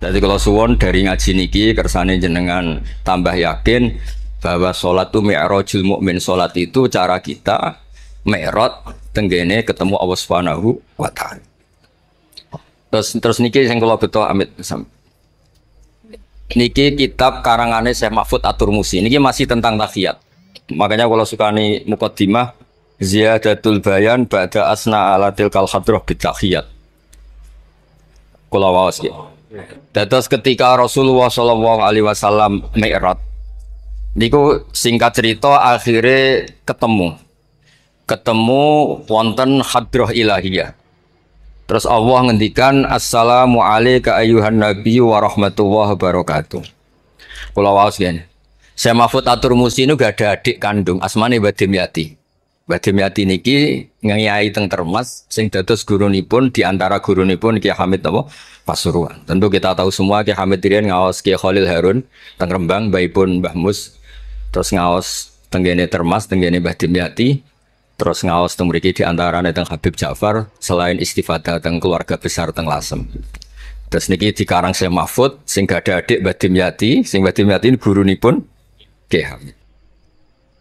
Jadi kalau suwon dari ngaji niki kersane jenengan tambah yakin bahwa sholat itu mi'rajul mukmin. Sholat itu cara kita mi'raj tenggene ketemu Allah Subhanahu wa taala. Terus niki sing kula beto amit niki kitab karangane Syekh Mahfud At-Turmusi. Niki masih tentang tahiyat. Makanya kalau sukani muqaddimah ziyadatul bayan ba'da asna ala tilkal hadrah bitahiyat. Kula waos ya. Dados ketika Rasulullah sallallahu alaihi wasallam mi'raj niku singkat cerita akhirnya ketemu wonten hadrah ilahiyah. Terus Allah ngendikan assalamu alayka ayyuhan nabiyyu wa rahmatullahi wa barakatuh. Kula waos yen. Syekh Mahfud At-Turmusi niku gak ada adik kandung asmane Mbah Dimyati. Mbah Dimyati niki ngiyai teng Termas sing dados gurunipun di antara gurunipun Ki Hamid napa Pasuruan. Tentu kita tahu semua Ki Hamid riyen ngaos Ki Khalil Harun teng Rembang mbaipun Mbah Mus. Terus ngaos tenggene Termas tenggene Mbah Dimyati. Terus ngaos teng mriki di antarane teng Habib Ja'far selain istifadah teng keluarga besar teng Lasem. Terus niki dikarang Syekh Mahfud sing gak ada adik Mbah Dimyati, sing Mbah Dimyati gurunipun Ki Hamid.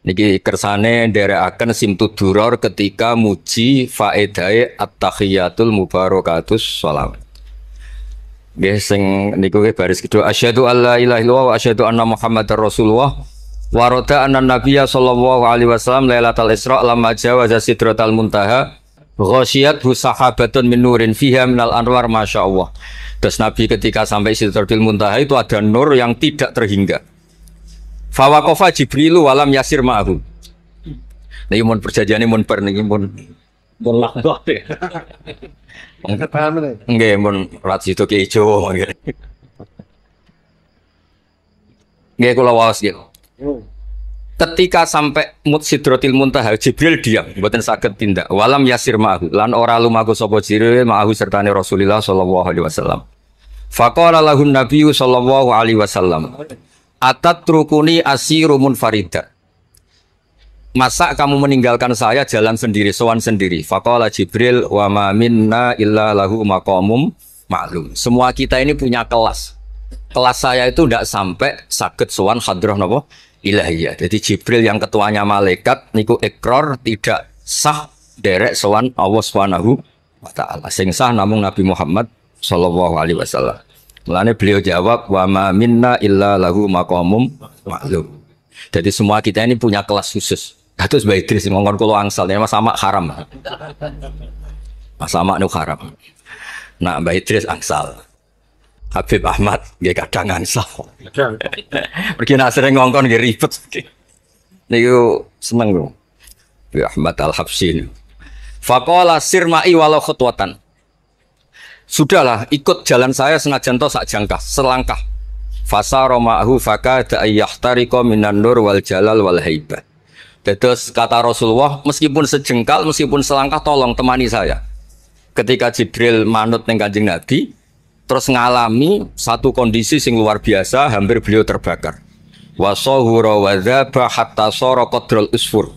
Niki kersane nderekaken Simtud Duror ketika muji faedahe at-tahiyatul mubarakatus sholawat. Nggih sing niku baris kedua asyhadu alla ilaha illallah wa asyhadu anna muhammadar rasulullah wa rada anna nabiyya sallallahu alaihi wasallam lailatul isra lamma jawaza sidratal muntaha ghasyiyathu sahabatun min nurin fiha minal anwar masyaallah. Terus Nabi ketika sampai sidratul muntaha itu ada nur yang tidak terhingga. Fawaqafa Jibrilu walam yasir ma'ahu. Niki mun perjanjiane mun bar niki mun lakbah. Nggih mun rat situ ki ijo nggih. Nggih kula waos nggih. Ketika sampai Sidratil Muntaha Jibril diam, mboten saged tindak. Walam yasir ma'ahu lan ora lumaku sapa Jibril ma'ahu sertane Rasulullah sallallahu alaihi wasallam. Faqala lahun nabiyyu sallallahu alaihi wasallam atat trukuni asiru munfarida. Masa kamu meninggalkan saya jalan sendiri, sowan sendiri? Faqala Jibril wa ma minna illa lahu maqamum ma'lum. Semua kita ini punya kelas. Kelas saya itu tidak sampai saged sowan hadrah napa ilahiyah. Jadi Jibril yang ketuanya malaikat niku ikrar tidak sah derek sowan Allah Subhanahu wa taala. Sing sah namung Nabi Muhammad sallallahu alaihi wasallam. Mulane beliau jawab wa ma minna illa lahu maqamum ma'lum. Jadi semua kita ini punya kelas khusus. Dados Mbah Idris ngongkon kula angsal ya Mas Sama haram. Mas Sama nu haram. Nah Mbah Idris angsal. Habib Ahmad nggih kadang angsal. Pergi nak sering ngongkon nggih ribet. Niku seneng lho. Habib Ahmad Al-Habsyi. Faqala sirma'i walau khutwatan. Sudahlah, ikut jalan saya senajan to sak jangkah, selangkah. Fasara ma'hu fakada ayyahtariqa minan nur wal jalal wal haibah. Terus kata Rasulullah, meskipun sejengkal, meskipun selangkah tolong temani saya. Ketika Jibril manut ning Kanjeng Nabi, terus ngalami satu kondisi sing luar biasa, hampir beliau terbakar. Wasahura wa dzaba hatta sara qadrul usfur.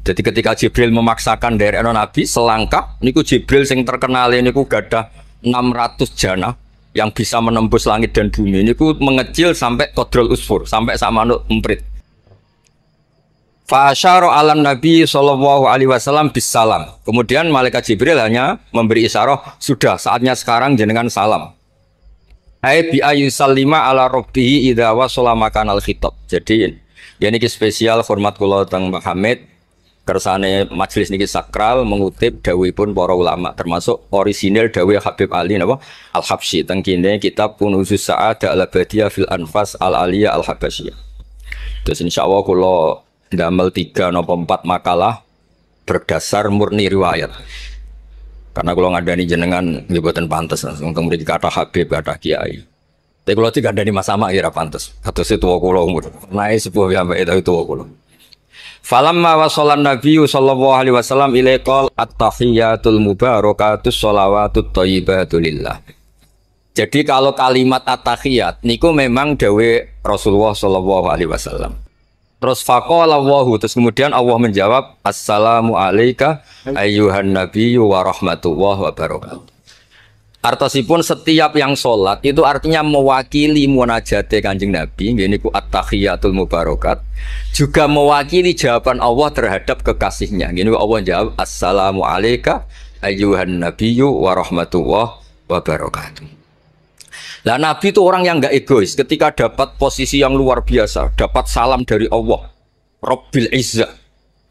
Jadi ketika Jibril memaksakan dari Nabi selangkah, niku Jibril sing terkenal niku gadah 600 jana yang bisa menembus langit dan bumi. Niku mengecil sampai qadrul usfur, sampai sama manuk emprit. Fa asyara 'alan Nabi sallallahu alaihi wasallam bisalam. Kemudian malaikat Jibril hanya memberi isyarah, sudah saatnya sekarang jenengan salam. Ai bi ayyusallima ala rabbih idza wasala makanal khitab. Jadi ya niki spesial hormat kula teng Mbah Hamid. Kersane majelis niki sakral mengutip dawuhipun para ulama termasuk orisinil dawuh Habib Ali napa Al-Habsyi teng kene kitab Kunuzus Sa'adah Al-Abadiyah fil Anfas Al-Aliyah Al-Habasyiyah. Terus insyaallah kula ndamel 3 napa 4 makalah berdasar murni riwayat. Karena kula ngandani jenengan nggih boten pantes langsung teng mriki kata Habib kata Kiai. Tapi kula dikandani Mas Sama ya ora pantes. Kados tuwa kula umur. Nae sepuh piyambake itu tuwa kula. Falamma wasallan nabiyyu sallallahu alaihi wasallam ilaikal at-tahiyatul mubarakatus sholawatut thayyibatu lillah. Jadi kalau kalimat at-tahiyat niku memang dawe Rasulullah sallallahu alaihi wasallam. Terus faqala Allahu, terus kemudian Allah menjawab assalamu alayka ayyuhan nabiyyu wa rahmatullahi wa barakatuh. Artosipun setiap yang sholat itu artinya mewakili munajate Kanjeng Nabi, ini ku at-tahiyatul mubarakat, juga mewakili jawaban Allah terhadap kekasihnya. Gini Allah jawab, assalamu alayka ayyuhan nabiyyu wa rahmatullah wa barakatuh. Lah Nabi itu orang yang enggak egois. Ketika dapat posisi yang luar biasa, dapat salam dari Allah, Rabbil Izzah,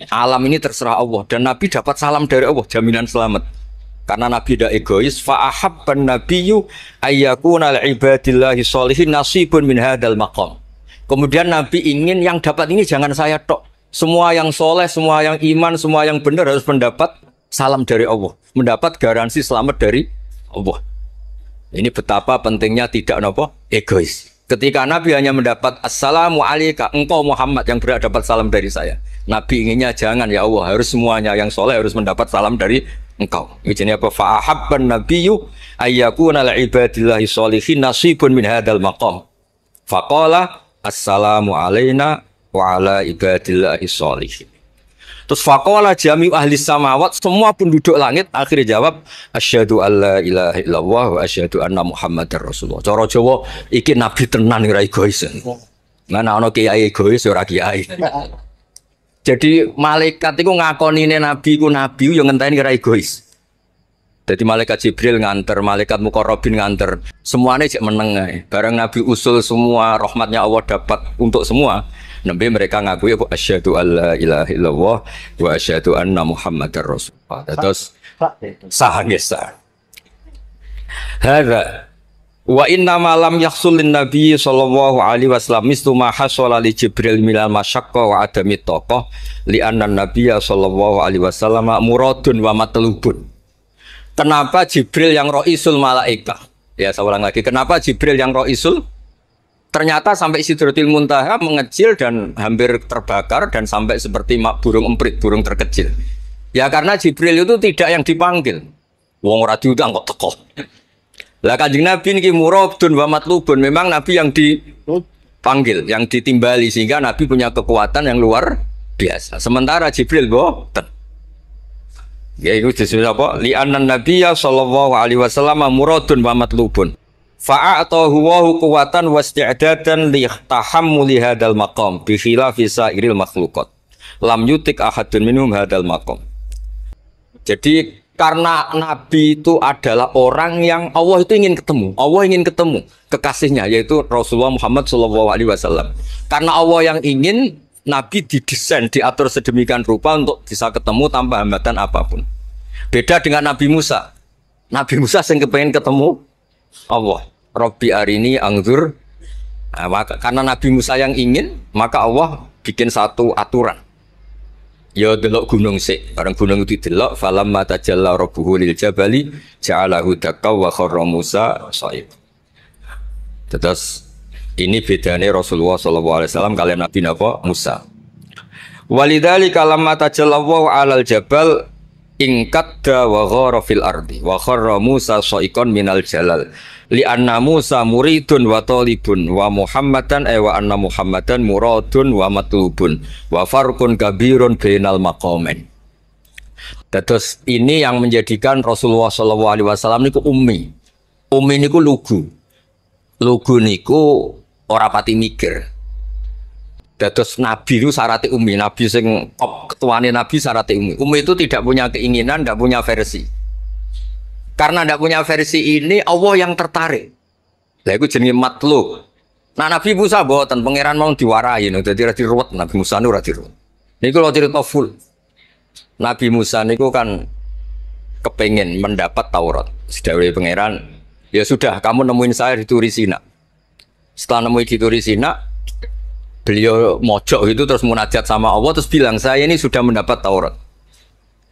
alam ini terserah Allah, dan Nabi dapat salam dari Allah, jaminan selamat. Karena Nabi tidak egois, fa'ahabban nabiyyu ayyakuna al-ibadillahi sholihin nasibun min hadzal maqam. Kemudian Nabi ingin yang dapat ini jangan saya tok. Semua yang soleh, semua yang iman, semua yang benar harus mendapat salam dari Allah, mendapat garansi selamat dari Allah. Ini betapa pentingnya tidak egois. Ketika Nabi hanya mendapat assalamu alayka, engkau Muhammad yang berhak dapat salam dari saya. Nabi inginnya jangan, ya Allah, harus semuanya yang soleh harus mendapat salam dari engkau. Ini apa? Fa'ahabban nabiyyu ayyakuna li'ibadillahi sholihin nasibun min hadzal maqam. Faqala assalamu alayna wa ala ibadillahi sholihin. Terus faqala jami'u ahli samawat, semua penduduk langit akhirnya jawab asyhadu alla ilaha illallah wa asyhadu anna muhammadar rasulullah. Cara Jawa iki nabi tenan ora egois. Mana ana kiai egois ora kiai. Jadi malaikat itu ngakonine nabi ku nabi yo ngenteni ora egois. Jadi malaikat Jibril nganter, malaikat Muqarrabin nganter, semuanya cek meneng ae. Bareng Nabi usul semua rahmatnya Allah dapat untuk semua. Nabi mereka ngakui aku asyhadu alla ilaha illallah wa asyhadu anna muhammadar rasulullah. Terus sah nggih. Hadza wa inna ma lam yahsul lin nabi sallallahu alaihi wasallam mislu ma hasala li Jibril minal masyaqqa wa adami taqah li anna nabiyya sallallahu alaihi wasallam muradun wa matlubun. Kenapa Jibril yang roisul malaika? Ya, saya ulang lagi. Kenapa Jibril yang roisul? Ternyata sampai Sidratil Muntaha mengecil dan hampir terbakar dan sampai seperti burung emprit, burung terkecil. Ya karena Jibril itu tidak yang dipanggil. Wong ora diundang kok teko. Lah Kanjeng Nabi niki muradun wa matlubun, memang Nabi yang dipanggil, yang ditimbali sehingga Nabi punya kekuatan yang luar biasa. Sementara Jibril boten. Ya itu disebut apa? Li'annan nabiyya sallallahu alaihi wasallam muradun wa matlubun. Fa'atahu wa quwwatan wa isti'dadan li tahammuli hadzal maqam bi khilafi sa'iril makhluqat. Lam yutik ahadun minhum hadzal maqam. Jadi karena Nabi itu adalah orang yang Allah itu ingin ketemu. Allah ingin ketemu kekasihnya yaitu Rasulullah Muhammad sallallahu alaihi wasallam. Karena Allah yang ingin, Nabi didesain, diatur sedemikian rupa untuk bisa ketemu tanpa hambatan apapun. Beda dengan Nabi Musa. Nabi Musa yang kepengen ketemu Allah. Rabbi arini angzur. Nah, karena Nabi Musa yang ingin, maka Allah bikin satu aturan. Ya delok gunung sik. Bareng gunung itu delok, falamma tajalla rabbuhu lil jabali ja'alahu dakka wa kharra Musa shaib. Terus ini bedanya Rasulullah SAW kalian Nabi Musa. Walidzalika lamma tajallallahu 'alal jabal ingkadda wa ghara fil ardi wa kharra Musa sha'iqan minal jalal. Li anna Musa muridun wa talibun wa Muhammadan wa anna Muhammadan muradun wa matlubun wa farqun kabirun bainal maqamain. Terus ini yang menjadikan Rasulullah SAW niku ummi. Ummi niku lugu. Lugu niku ora pati mikir. Dados Nabi itu syaratnya ummi. Nabi sing ketuane Nabi syaratnya ummi. Ummi itu tidak punya keinginan, tidak punya versi. Karena tidak punya versi ini, Allah yang tertarik. Lah iku jenenge matlub. Nah Nabi Musa boten pangeran mau diwarai, dadi ora diruwet. Nabi Musa ora diruwet. Niku lho cerita full. Nabi Musa niku kan kepengen mendapat Taurat. Sedawuhe pangeran, ya sudah kamu nemuin saya di Turi Sina. Setelah nemuin di Turi Sina, beliau mojok itu terus munajat sama Allah terus bilang saya ini sudah mendapat Taurat.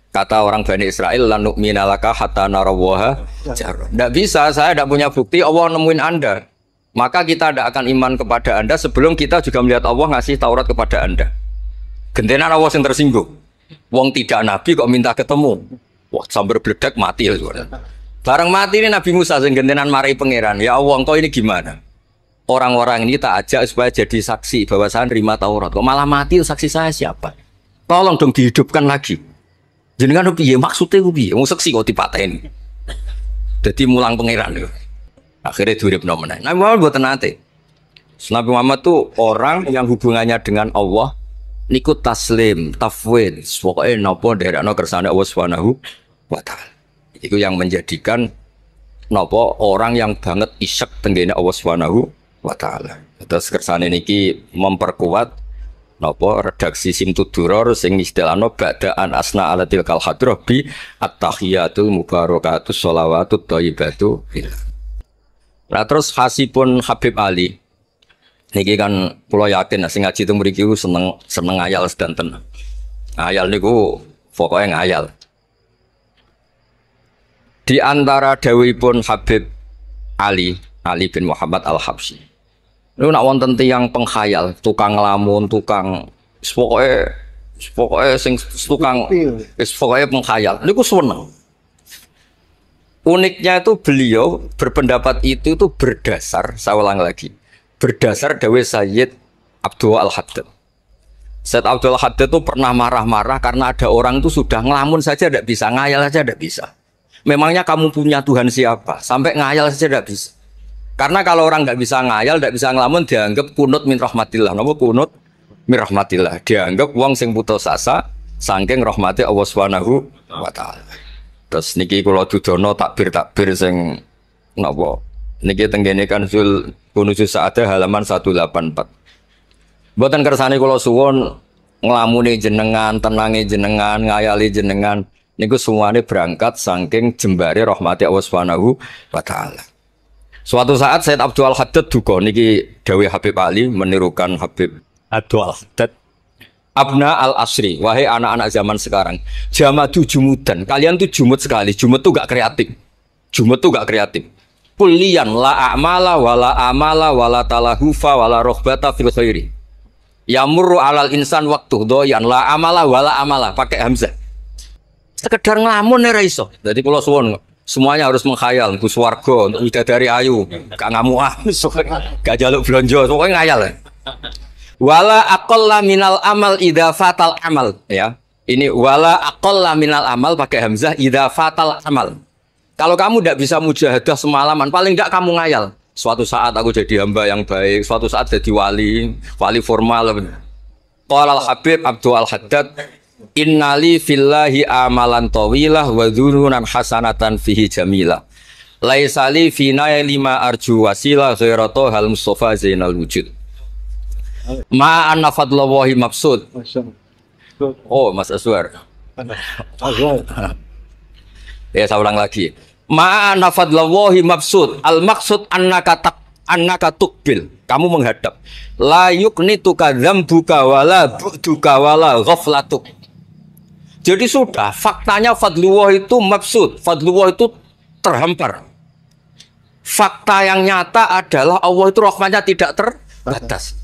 Kata orang Bani Israel, lan nu'mina laka hatta narawaha jarra. Tidak bisa, saya tidak punya bukti Allah nemuin Anda. Maka kita tidak akan iman kepada Anda sebelum kita juga melihat Allah ngasih Taurat kepada Anda. Gentenan Allah yang tersinggung. Wong tidak Nabi kok minta ketemu. Wah, sambar beledak mati ya. Bareng mati ini Nabi Musa yang gentenan marahi pangeran. Ya Allah, engkau ini gimana? Orang-orang ini tak ajak supaya jadi saksi bahwa saya nerima Taurat. Kok malah mati, saksi saya siapa? Tolong dong dihidupkan lagi. Jenengan piye maksudnya piye? Wong seksi kok dipateni. Jadi mulang pangeran lho. Akhirnya diuripno meneh. Nabi Muhammad mboten nate. Nabi Muhammad tuh orang yang hubungannya dengan Allah niku taslim, tafwid, pokoke napa nderekno kersane Allah Subhanahu wa taala. Itu yang menjadikan napa orang yang banget isyek tenggene Allah Subhanahu wa taala. Terus kersane niki memperkuat napa redaksi Simtud Duror sing istilahno ba'daan asna ala tilkal hadrah bi at-tahiyatul mubarakatus sholawatut thayyibatu. Nah terus khasipun Habib Ali niki kan kula yakin sing ngaji teng mriki seneng ngayal sedanten. Ngayal niku pokoke ngayal. Di antara dawuhipun Habib Ali bin Muhammad Al-Habsyi. Niku nak wonten tiyang pengkhayal, tukang nglamun, tukang pokoke sing tukang pokoke pengkhayal. Niku seneng. Uniknya itu beliau berpendapat itu berdasar, saya ulang lagi, berdasar dawuh Sayyid Abdul Al-Haddad. Sayyid Abdul Al-Haddad itu pernah marah-marah karena ada orang itu sudah ngelamun saja tidak bisa, ngayal saja tidak bisa. Memangnya kamu punya Tuhan siapa? Sampai ngayal saja tidak bisa. Karena kalau orang nggak bisa ngayal, tidak bisa ngelamun, dianggap kunut min rahmatillah. Napa kunut min rahmatillah? Dianggap wong sing putus asa saking rahmati Allah Subhanahu wa taala. Terus niki kula dudono takbir sing napa niki tenggene kan sul kunusus saada halaman 184. Mboten kersane kula suwun nglamune jenengan, tenange jenengan, ngayali jenengan niku semuanya berangkat saking jembare rahmati Allah Subhanahu wa taala. Suatu saat Sayyid Abdul Al-Haddad duka niki dawuh Habib Ali menirukan Habib Abdul Al-Haddad. Abna al-asri, wahai anak-anak zaman sekarang, jamadu jumudan, kalian tuh jumud sekali, jumud tuh gak kreatif, jumud tuh gak kreatif. Kulian la a'mala wala amala wala talahufa wala rohbata fil khairi. Yamurru alal insan waktu doyan la amala wala amala, pakai hamzah. Sekedar ngelamun ora iso. Jadi kalau suwon semuanya harus menghayal, Gus Warga, untuk bidadari ayu, gak ngamuan, gak jaluk blonjo, pokoknya ngayal. Wala aqalla minal amal idza fatal amal, ya. Ini wala aqalla minal amal pakai hamzah idza fatal amal. Kalau kamu tidak bisa mujahadah semalaman, paling tidak kamu ngayal. Suatu saat aku jadi hamba yang baik, suatu saat jadi wali formal. Qala al-Habib Abdul Al-Haddad, innali fillahi amalan tawilah wa dhununan hasanatan fihi jamilah. Laisali fina lima arju wasilah ghairatu hal mustafa zainal wujud. Ma'an fadlallahi mabsud. Oh, Mas Aswar. Ya, saya ulang lagi. Ma'an fadlallahi mabsud. Al-maksud annaka tuqbil. Kamu menghadap. La yuknituka dzambuka wala bu'duka wala ghaflatuk. Jadi sudah, faktanya fadlullah itu mabsud. Fadlullah itu terhampar. Fakta yang nyata adalah Allah itu rahmatnya tidak terbatas.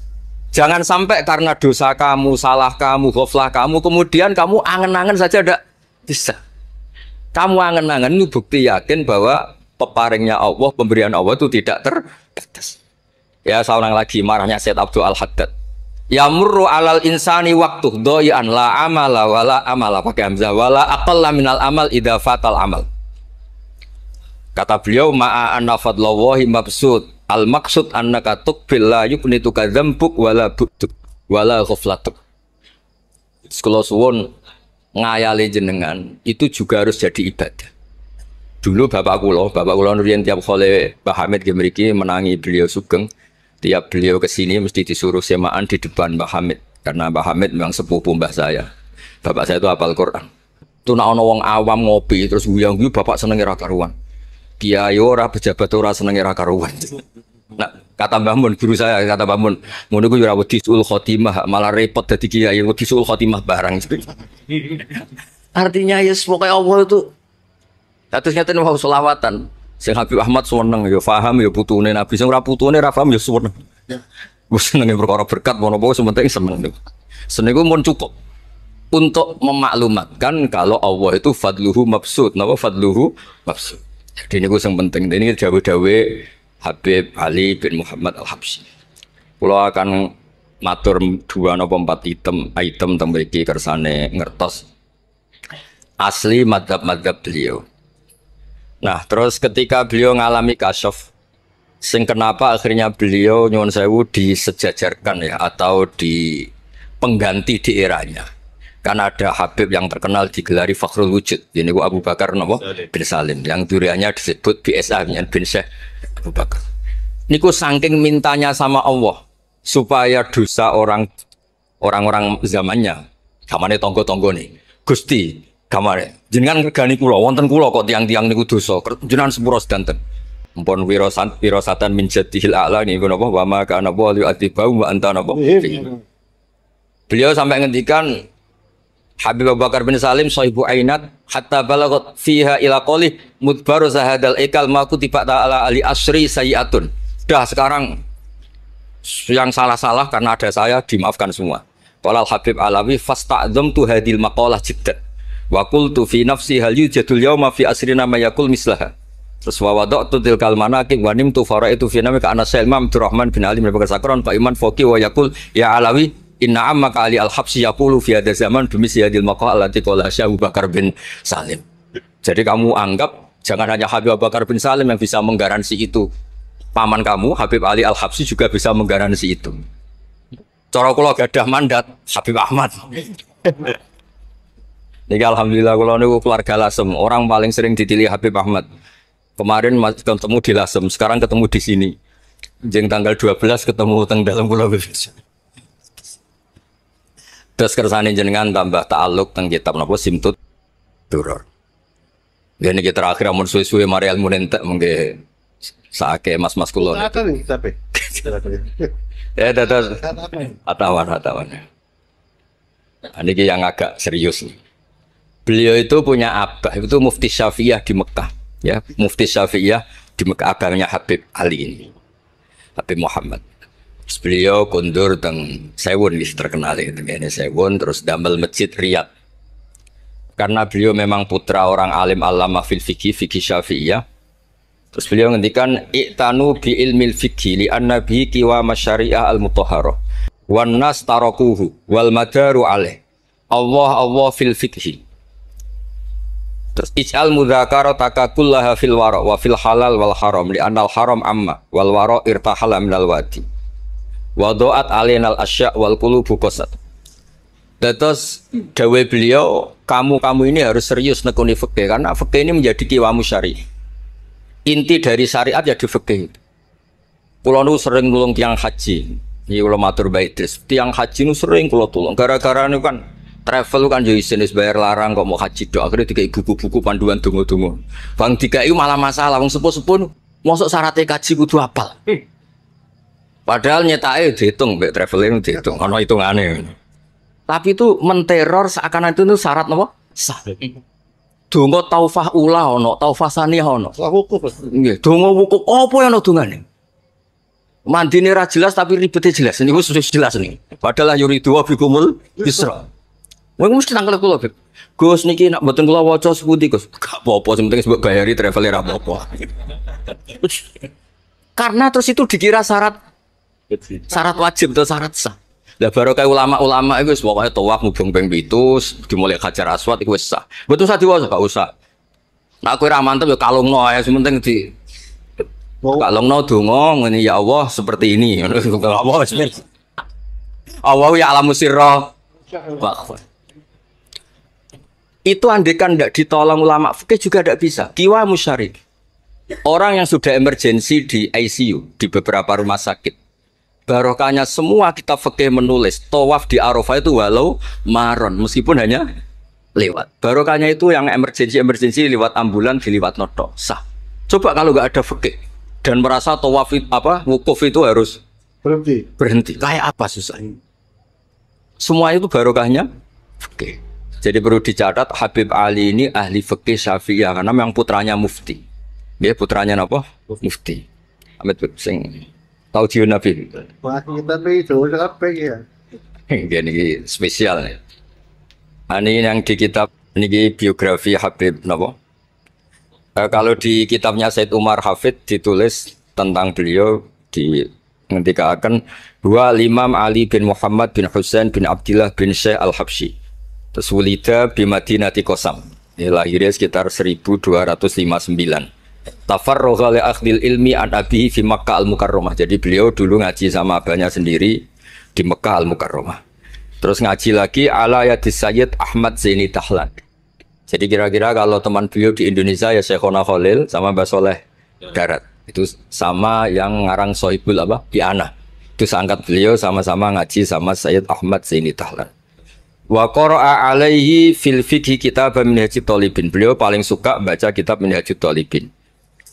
Jangan sampai karena dosa kamu, salah kamu, ghaflah kamu, kemudian kamu angen-angen saja tidak bisa. Kamu angen-angen itu bukti yakin bahwa peparingnya Allah, pemberian Allah itu tidak terbatas. Ya, saya ulang lagi marahnya Sayyid Abdul Al-Haddad. Yamurru alal insani waktu doyan la amala wala amala pakai hamzah wala aqalla minal amal idza fatal amal. Kata beliau ma'a anna fadlallahi mabsud. Al-maksud annaka tuqbil la yuknituka dzambuk wala bu'duk wala ghaflatuk. Kalau suwun ngayali jenengan itu juga harus jadi ibadah. Dulu bapak kula riyen tiap kali Mbah Hamid mriki menangi beliau sugeng, tiap beliau kesini mesti disuruh semaan di depan Mbah Hamid karena Mbah Hamid memang sepupu mbah saya. Bapak saya itu hafal Quran. Itu nak ana wong awam ngopi terus guyang-guyu bapak senenge ra karuan. Kiai ora pejabat ora senenge ra karuan. Nah, kata Mbah Mun, guru saya kata Mbah Mun, ngono ku yo ora wedi sul khotimah, malah repot dadi kiai wedi sul khotimah barang. Artinya ya pokoke Allah itu terus ngaten mau selawatan. Sing Habib Ahmad seneng ya paham ya putune Nabi, sing ora putune ra paham ya seneng. Wis senenge perkara berkat menapa sementing seneng. Seneng ku mun cukup untuk memaklumatkan kalau Allah itu fadluhu mabsud. Napa fadluhu mabsud. Jadi ini yang penting. Ini dawe-dawe Habib Ali bin Muhammad Al-Habsyi. Kalau akan matur 2 atau 4 item tembiki kersane ngertos asli madhab-madhab beliau. Nah, terus ketika beliau ngalami kasyaf, sing kenapa akhirnya beliau nyuwun sewu disejajarkan ya atau di pengganti di eranya. Kan ada Habib yang terkenal digelari Fakhrul Wujud. Ini Abu Bakar napa? Bin Salim. Yang duriannya disebut BSA bin Syekh Abu Bakar. Niku saking mintanya sama Allah supaya dosa orang-orang zamannya, gamane tonggo-tonggo nih. Gusti, gamane jenengan regani kula, wonten kula kok tiang-tiang niku dosa. Jenengan sepuro sedanten. Mpun wirosatan min jadihil a'la niku napa wa ma kana wa yu'adzibau wa anta napa. Beliau sampai ngendikan Habib Abu Bakar bin Salim sahibu ainat hatta balagot fiha ila qoli mudbaru zahadal ikal maku tiba ta'ala ali asri sayiatun. Dah sekarang yang salah-salah karena ada saya dimaafkan semua. Qalal Habib Alawi fasta'dzam tu hadil maqalah jiddat wa qultu fi nafsi hal yujadul yawma fi asrina ma yaqul mislaha. Terus wa wada'tu tilkal manaqib wa nimtu faraitu fi namika ana Imam Abdurrahman bin Ali bin Bakar Sakron Pak Iman Foki wa yaqul ya Alawi inna amma kali al-habsi yaqulu fi hadha zaman bimis yadil maqal allati qala Abu Bakar bin Salim. Jadi kamu anggap jangan hanya Habib Abu Bakar bin Salim yang bisa menggaransi itu. Paman kamu Habib Ali Al-Habsyi juga bisa menggaransi itu. Cara kula gadah mandat Habib Ahmad. Niki alhamdulillah kula niku keluarga Lasem, orang paling sering dipilih Habib Ahmad. Kemarin ketemu di Lasem, sekarang ketemu di sini. Jeng tanggal 12 ketemu teng dalam Pulau Bebas. Terus kersane jenengan tambah ta'aluk teng kitab napa Simtut Duror. Gene iki terakhir amun suwe-suwe mari ilmu entek mengke sake mas-mas kula. Ya dados atawan. Niki yang agak serius nih. Beliau itu punya abah itu Mufti Syafi'iyah di Mekah ya, Mufti Syafi'iyah di Mekah abahnya Habib Ali ini. Habib Muhammad. Terus beliau kondur teng Sewun terkenal itu ini Sewun terus damel masjid Riyadh. Karena beliau memang putra orang alim alama fil fikih Syafi'iyah. Terus beliau ngendikan i'tanu bi ilmil fikih li anna bihi qiwa masyari'ah al mutahharah wan nas tarakuhu wal madaru alaih. Allah fil fikih. Terus ij'al mudzakarata kullaha fil wara wa fil halal wal haram li anal haram amma wal wara irtahala minal wadi. Wadoat alinal asya wal qulubu qasat. Terus dawe beliau, kamu ini harus serius nekuni fikih karena fikih ini menjadi kiwamu syari. Inti dari syariat ya di fikih. Kula nu sering nulung tiang haji. Iki kula matur bae Idris. Tiang haji nu sering kula tulung. Gara-gara niku kan travel kan yo isin wis bayar larang kok mau haji dok. Akhirnya dikai buku-buku panduan donga-donga. Bang dikai malah masalah wong sepuh-sepuh mosok syaratnya kaji kudu apal. Padahal nyetake dihitung, mbek traveling dihitung, ana hitungane. Tapi itu menteror seakan itu syarat napa? Sah. Donga taufah ula ana, taufah saniyah ana. Wukuf. Nggih, donga wukuf apa yang ana dongane? Mandine ra jelas tapi ribete jelas. Niku wis jelas nih. Padahal yuridu wa bikumul yusra. Wong mesti nangkel kula, Beb. Gus niki nek mboten kula waca sepundi, Gus? Gak apa-apa, sing penting mbok bayari travel ra apa-apa. Karena terus itu dikira syarat wajib atau syarat sah. Lah barokah ulama-ulama itu pokoknya tawaf mubeng ping 7 dimulai Hajar Aswad iku wis sah. Mboten usah diwaca, gak usah. Nek kowe ra mantep ya kalungno ae sementing di kalungno donga ngene ya Allah seperti ini. Allah wis Allah ya alamu sirra. Itu andekan tidak ditolong ulama fikih juga tidak bisa. Kiwa musyari. Orang yang sudah emergensi di ICU di beberapa rumah sakit. Barokahnya semua kitab fikih menulis tawaf di Arafah itu walau maron meskipun hanya lewat. Barokahnya itu yang emergensi lewat ambulan diliwat noto sah. Coba kalau nggak ada fikih dan merasa tawaf wukuf itu harus berhenti. Kayak apa susahnya? Semua itu barokahnya fikih. Jadi perlu dicatat Habib Ali ini ahli fikih Syafi'iyah karena memang putranya mufti. Dia putranya apa? Mufti. Ahmed sing tahu jiun Nabi. Wah, kita itu apa ya? Ini spesial nih. Ini yang di kitab ini biografi Habib napa? Kalau di kitabnya Said Umar Hafid ditulis tentang beliau di ngendikaken dua Imam Ali bin Muhammad bin Husain bin Abdullah bin Syekh Al-Habsyi. Terus wulida bi Madinati Qasam. Lahirnya sekitar 1259. tafarragha li akhdil ilmi an abihi fi Makkah al-Mukarramah. Jadi beliau dulu ngaji sama abahnya sendiri di Mekah al-Mukarramah. Terus ngaji lagi ala yadis Sayyid Ahmad Zaini Dahlan. Jadi kira-kira kalau teman beliau di Indonesia ya Syekhona Khalil sama Mbah Soleh Darat. Itu sama yang ngarang Sohibul Bi'anah. Itu seangkat beliau sama-sama ngaji sama Sayyid Ahmad Zaini Dahlan. Wa qara'a alaihi fil fiqhi kitab Minhajut Thalibin. Beliau paling suka baca kitab Minhajut Thalibin.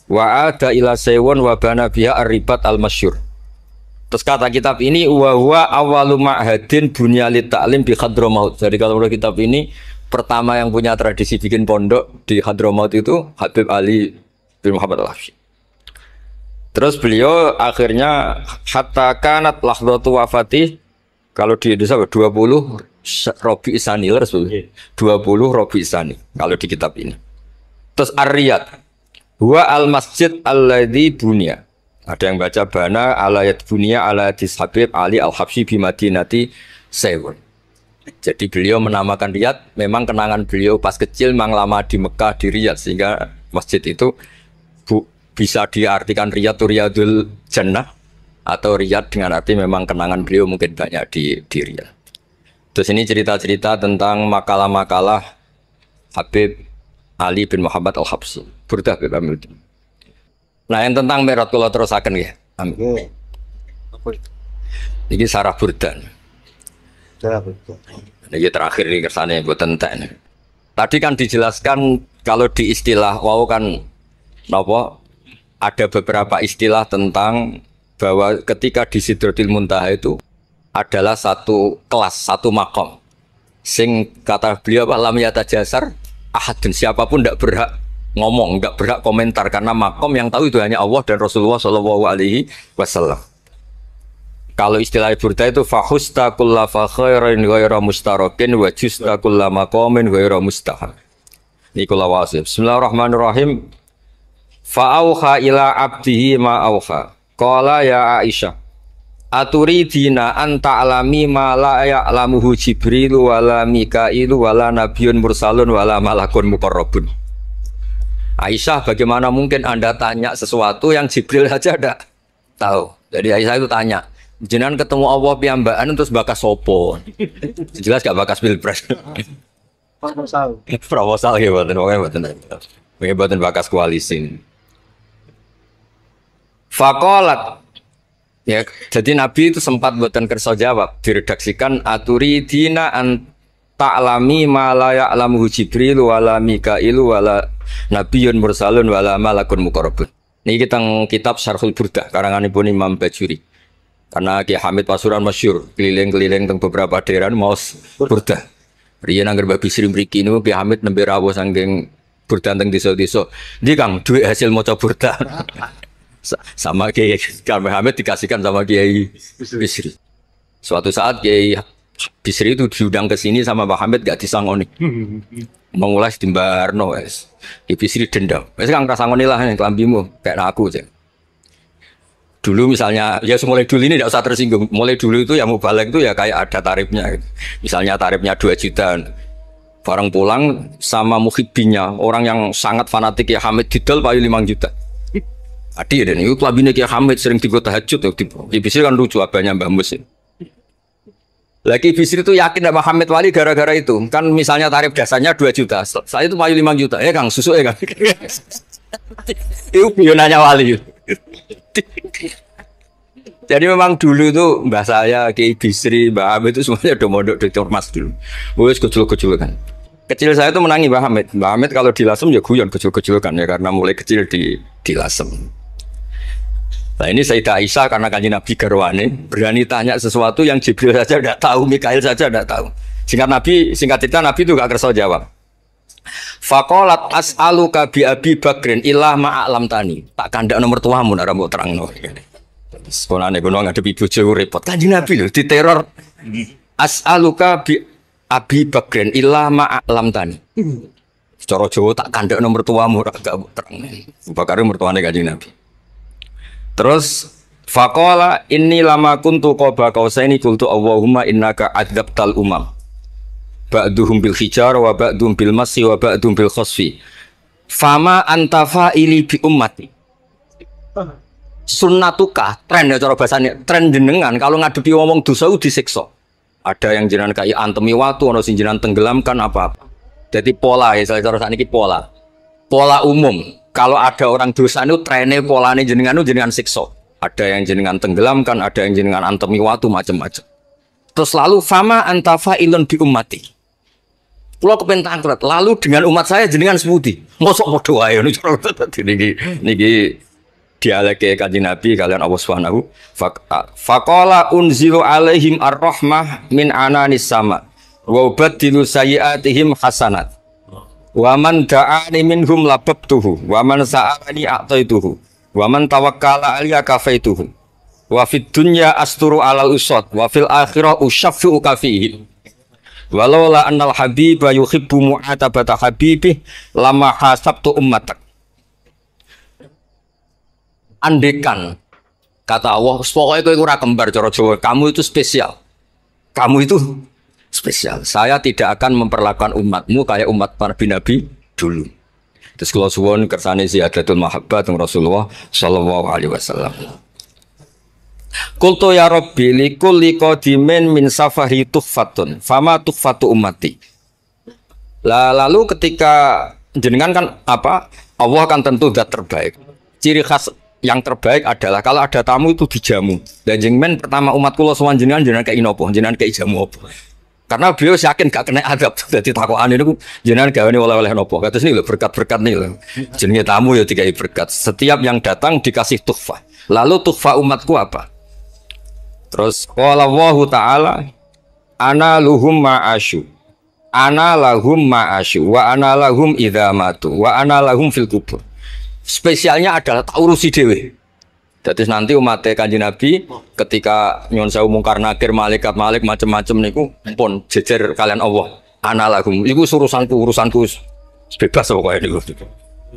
Wa ada ila saywun wa bana biha ar-ribat al-masyhur. Terus kata kitab ini wa huwa awwalu ma'hadin bunya lit ta'lim bi Hadramaut. Jadi kalau kitab ini pertama yang punya tradisi bikin pondok di Hadramaut itu Habib Ali bin Muhammad Al-Habsyi. Terus beliau akhirnya hatta kanat lahdatu wafati, kalau di Indonesia 20 Rabi Isani, 20 Rabi Isani kalau di kitab ini. Terus Ar-Riyad huwa al-masjid alladzi bunya. Ada yang baca bana alayat bunya ala Habib Ali Al-Habsyi bi Madinati Saywun. Jadi beliau menamakan Riyadh, memang kenangan beliau pas kecil memang lama di Mekah di Riyadh, sehingga masjid itu bisa diartikan Riyadh itu Riyadul Jannah atau Riyadh dengan arti memang kenangan beliau mungkin banyak di Riyadh. Terus ini cerita-cerita tentang makalah-makalah Habib Ali bin Muhammad Al-Habsyi. Burdah Habib Amil. Nah yang tentang Mi'raj kula terusaken ya. Amin. Ini sarah Burdah. Ini terakhir ini kersane mboten entek. Tadi kan dijelaskan kalau di istilah wau kan napa ada beberapa istilah tentang bahwa ketika di Sidratil Muntaha itu adalah satu kelas, satu makom. Sing kata beliau lam yatajasar ahadun, siapapun tidak berhak ngomong, tidak berhak komentar karena makom yang tahu itu hanya Allah dan Rasulullah SAW. Kalau istilah Burda itu fahusta kulla fa khairin ghaira mustarakin wa justa kulla maqamin ghaira mustahab. Ini kula wasif. Bismillahirrahmanirrahim. Fa'auha ila abdihi ma auha. Qala ya Aisyah, aturidina an ta'lami ma la ya'lamuhu Jibril wala Mikailu wala nabiyyun mursalun wala malakun muqarrabun. Aisyah, bagaimana mungkin Anda tanya sesuatu yang Jibril saja tidak tahu? Jadi Aisyah itu tanya, jenengan ketemu Allah piyambakan terus bakas sopo? Jelas gak bakas pilpres. Proposal ya buatan bakas koalisi. Fakolat ya, jadi Nabi itu sempat buatan kersa jawab, diredaksikan aturi dina an ta'lami ma la ya'lamuhu Jibril wala Mikailu wala nabiyyun mursalun wala malakun muqarrabun. Ini kita kitab Syarhul Burdah karanganipun Imam Bajuri. Karena Ki Hamid Pasuruan masyhur keliling-keliling teng beberapa daerah maos Burdah. Riyen anggar Mbah Bisri mriki niku Ki Hamid nembe rawuh saking Burdah teng desa-desa. Ndi Kang duit hasil maca Burdah. Sama Kiai Hamid dikasihkan sama Kiai Bisri. Suatu saat Kiai Bisri itu diundang ke sini sama Pak Hamid gak disangoni. Mengulas di Mbarno wes. Kiai Bisri dendam. Wes Kang rasangoni lah ning klambimu kayak aku aja. Dulu misalnya ya mulai dulu ini tidak usah tersinggung. Mulai dulu itu yang mau balik itu ya kayak ada tarifnya. Misalnya tarifnya 2 juta. Barang pulang sama muhibbinya orang yang sangat fanatik ya Hamid didol payu 5 juta. Adi dan itu kelabine Kiai Hamid sering tiga tahajud di Bisri kan lucu abahnya Mbah Mus. Lagi Bisri itu yakin sama Hamid Wali gara-gara itu. Kan misalnya tarif dasarnya 2 juta. Saya itu payu 5 juta. Kang susu Kang. Itu pionanya Wali. Jadi memang dulu itu mbah saya, Kiai Bisri, Mbah Hamid itu semuanya udah mondok di Ormas dulu. Wes kecil-kecil kan. Kecil saya itu menangi Mbah Hamid. Mbah Hamid kalau di Lasem ya guyon kecil-kecil kan ya karena mulai kecil di Lasem. Nah ini Sayyidah Aisyah karena kanjeng Nabi garwane berani tanya sesuatu yang Jibril saja tidak tahu, Mikail saja tidak tahu. Singkat cerita Nabi itu gak kersa jawab. Faqalat as'aluka bi Abi Bakrin illah ma'alam tani. Tak kandak nomor tuamu nek mbok terangno. Sekolahane kono ngadepi bojo repot. Kanjeng Nabi lho diteror. As'aluka bi Abi Bakrin illah ma'alam tani. Secara Jawa tak kandak nomor tuamu ora gak terangno. Bakar mertuane kanjeng Nabi. Terus faqala inni lama kuntu qaba qausaini qultu Allahumma innaka adzabtal umam ba'duhum bil hijar wa ba'dhum bil masi wa ba'dhum bil khasfi Fama antafa ili bi ummati. Sunnatuka, tren ya cara bahasanya, tren jenengan kalau ngadepi ngomong dosa itu disiksa. Ada yang jenengan kayak antemi watu, ada yang jenengan tenggelamkan apa-apa. Jadi pola ya, cara saat ini pola. Pola umum, kalau ada orang dosa itu trennya polanya jenengan itu jenengan siksa. Ada yang jenengan tenggelamkan, ada yang jenengan antemi watu, macam-macam. Terus lalu fama antafa ilun bi ummati. Pulau kepentak lalu dengan umat saya jenengan sebuti. Mosok podo ae niki dialeke Kanjeng Nabi kalian Allah Subhanahu faqala unzilu alaihim ar-rahmah min ananis sama wa ubaddilu sayyiatihim hasanat wa man da'ani minhum lababtuhu wa man sa'alani a'taituhu wa man tawakkala alayya kafaituhu wa fid dunya asturu alal usad wa fil akhirah usyaffi'u kafihi walaula annal habiba yuhibbu mu'atabata habibih lama hasabtu ummatak. Andekan kata Allah, pokoknya kowe ora kembar cara Jawa, kamu itu spesial. Kamu itu spesial. Saya tidak akan memperlakukan umatmu kayak umat nabi-nabi dulu. Terus kula suwun kersane ziyadatul mahabbah teng Rasulullah sallallahu alaihi wasallam. Qultu ya Rabbi likulli qadimin min safari tuhfatun fama tuhfatu ummati. Lalu ketika jenengan kan apa? Allah kan tentu zat terbaik. Ciri khas yang terbaik adalah kalau ada tamu itu dijamu. Dan jenengan pertama umat kula sowan jenengan kayak inopo, jenengan kayak jamu apa. Karena beliau yakin gak kena adab. Dadi takokane niku jenengan gawane oleh-oleh nopo. Kados niku lho berkat-berkat niku lho. Jenenge tamu ya dikai berkat. Setiap yang datang dikasih tuhfah. Lalu tuhfah umatku apa? Terus qala Allah taala ana luhum ma'asyu. Ana lahum ma'asyu wa ana lahum idza matu wa ana lahum fil kubur. Spesialnya adalah tak urusi dewe. Jadi nanti umat Kanjeng Nabi ketika nyon sewu mungkar nakir malaikat macam-macam niku pun jejer kalian Allah. Ana lahum iku urusanku bebas pokoke niku.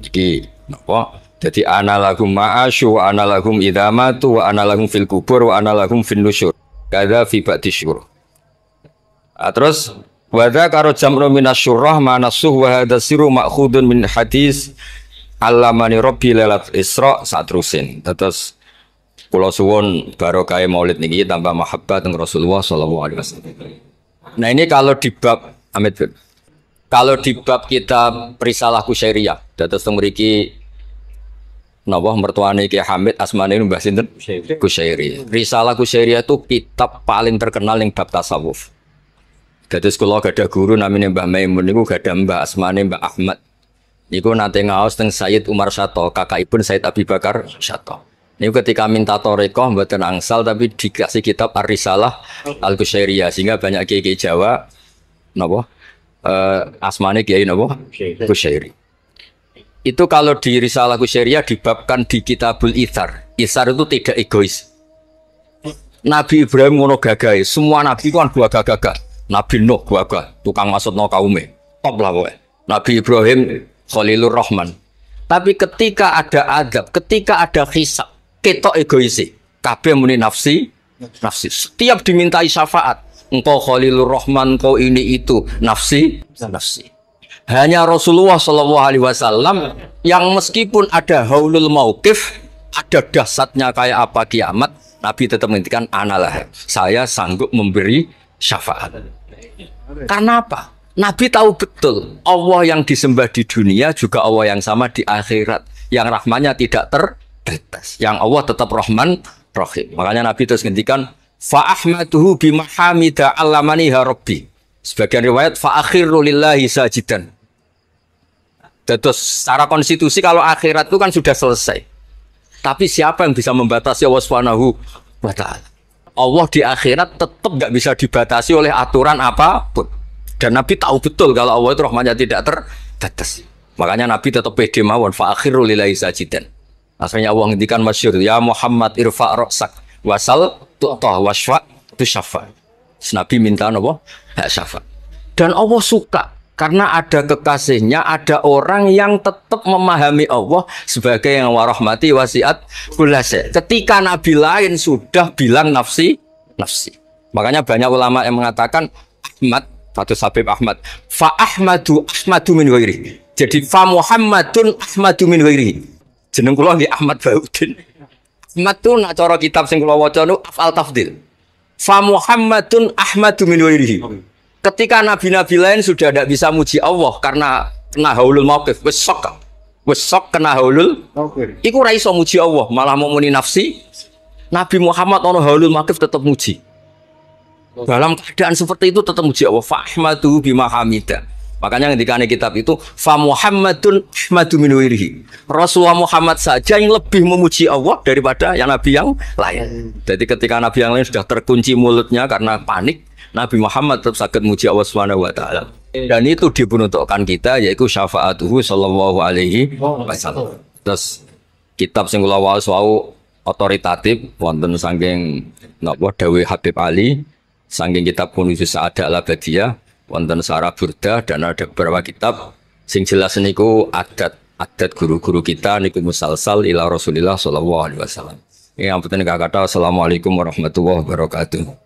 Iki napa? Jadi ana lahum ma'asyu wa ana lahum idza matu wa ana lahum fil kubur wa ana lahum fin nusyur. Kadza fi ba'di syurur. Terus wadza karo jam'u minasyurrah manasuh wa hadza siru ma'khudun min hadis Allamani Rabbi lailat Isra satrusin. Terus kula suwun barokah Maulid niki tambah mahabbah teng Rasulullah sallallahu alaihi wasallam. Nah ini kalau di bab kalau di bab kitab Risalah Kusyairiyah dados teng mriki napa mertuane Ki Hamid asmane Mbah sinten? Kusyairi. Risalah Kusyairiyah itu kitab paling terkenal ing bab tasawuf. Dados kula gadah guru namine Mbah Maimun niku gadah mbah asmane Mbah Ahmad. Niku nate ngaos teng Sayyid Umar Sato, kakakipun Sayyid Abi Bakar Sato. Niku ketika minta thariqah mboten angsal tapi dikasih kitab Ar-Risalah Al-Kusyairiyah sehingga banyak kiai Jawa napa asmane kiai napa Kusyairi. Itu kalau di Risalah Kusyairiyah dibabkan di Kitabul Itsar. Itsar itu tidak egois. Nabi Ibrahim ngono gagahe, semua nabi kan gua gagah. Nabi Nuh gagah, tukang maksudno kaume. Top lah kowe. Nabi Ibrahim Khalilur Rahman. Tapi ketika ada adab, ketika ada hisab, ketok egoisi. Kabeh muni nafsi. Setiap dimintai syafaat, engkau Khalilur Rahman, engkau ini itu, nafsi. Hanya Rasulullah Shallallahu Alaihi Wasallam yang meskipun ada haulul mauqif, ada dahsyatnya kayak apa kiamat, Nabi tetap menghentikan analah. Saya sanggup memberi syafaat. Karena apa? Nabi tahu betul Allah yang disembah di dunia juga Allah yang sama di akhirat, yang rahmannya tidak terbatas, yang Allah tetap Rahman Rahim. Makanya Nabi terus ngendikan fa ahmaduhu bi mahamida allamani rabbi. Sebagian riwayat fa akhiru lillahi sajidan. Terus secara konstitusi kalau akhirat itu kan sudah selesai. Tapi siapa yang bisa membatasi Allah Subhanahu wa taala? Allah di akhirat tetap nggak bisa dibatasi oleh aturan apapun. Dan Nabi tahu betul kalau Allah itu rahmatnya tidak terbatas. Makanya Nabi tetap pede mawon fa akhiru lillahi sajidan. Akhirnya Allah ngendikan masyhur ya Muhammad irfa' ra'sak wasal tu'ta wasfa' tusyafa. Nabi minta napa? Hak syafaat. Dan Allah suka karena ada kekasihnya, ada orang yang tetap memahami Allah sebagai yang warahmati wasiat kulase. Ketika Nabi lain sudah bilang nafsi. Makanya banyak ulama yang mengatakan Ahmad Fatus Habib Ahmad fa ahmadu min ghairi. Jadi fa Muhammadun Ahmadu min ghairihi. Jeneng kula nggih Ahmad Baudin. Ahmad tu nak cara kitab sing kula waca nu afal tafdil. Fa Muhammadun Ahmadu min ghairihi. Ketika nabi-nabi lain sudah tidak bisa muji Allah karena kena haulul mauqif, wis sok kena haulul. Oke. Iku ra iso muji Allah, malah mau muni nafsi. Nabi Muhammad ono haulul mauqif tetap muji. Dalam keadaan seperti itu tetap muji Allah. Fa ahmadu bima hamida. Makanya ketika di kitab itu fa Muhammadun Ahmadu min ghairihi. Rasulullah Muhammad saja yang lebih memuji Allah daripada yang nabi yang lain. Jadi ketika nabi yang lain sudah terkunci mulutnya karena panik, Nabi Muhammad tetap sakit muji Allah Subhanahu wa taala. Dan itu diperuntukkan kita yaitu syafaatuhu sallallahu alaihi wasallam. Terus kitab sing kula waos wau otoritatif wonten saking napa dawuh Habib Ali, saking kitab Kunuzus Sa'adah Al-Abadiyah, wonten Sarah Burdah dan ada beberapa kitab sing jelas niku adat guru-guru kita niku musalsal ila Rasulillah sallallahu alaihi wasallam. Yang penting kata assalamualaikum warahmatullahi wabarakatuh.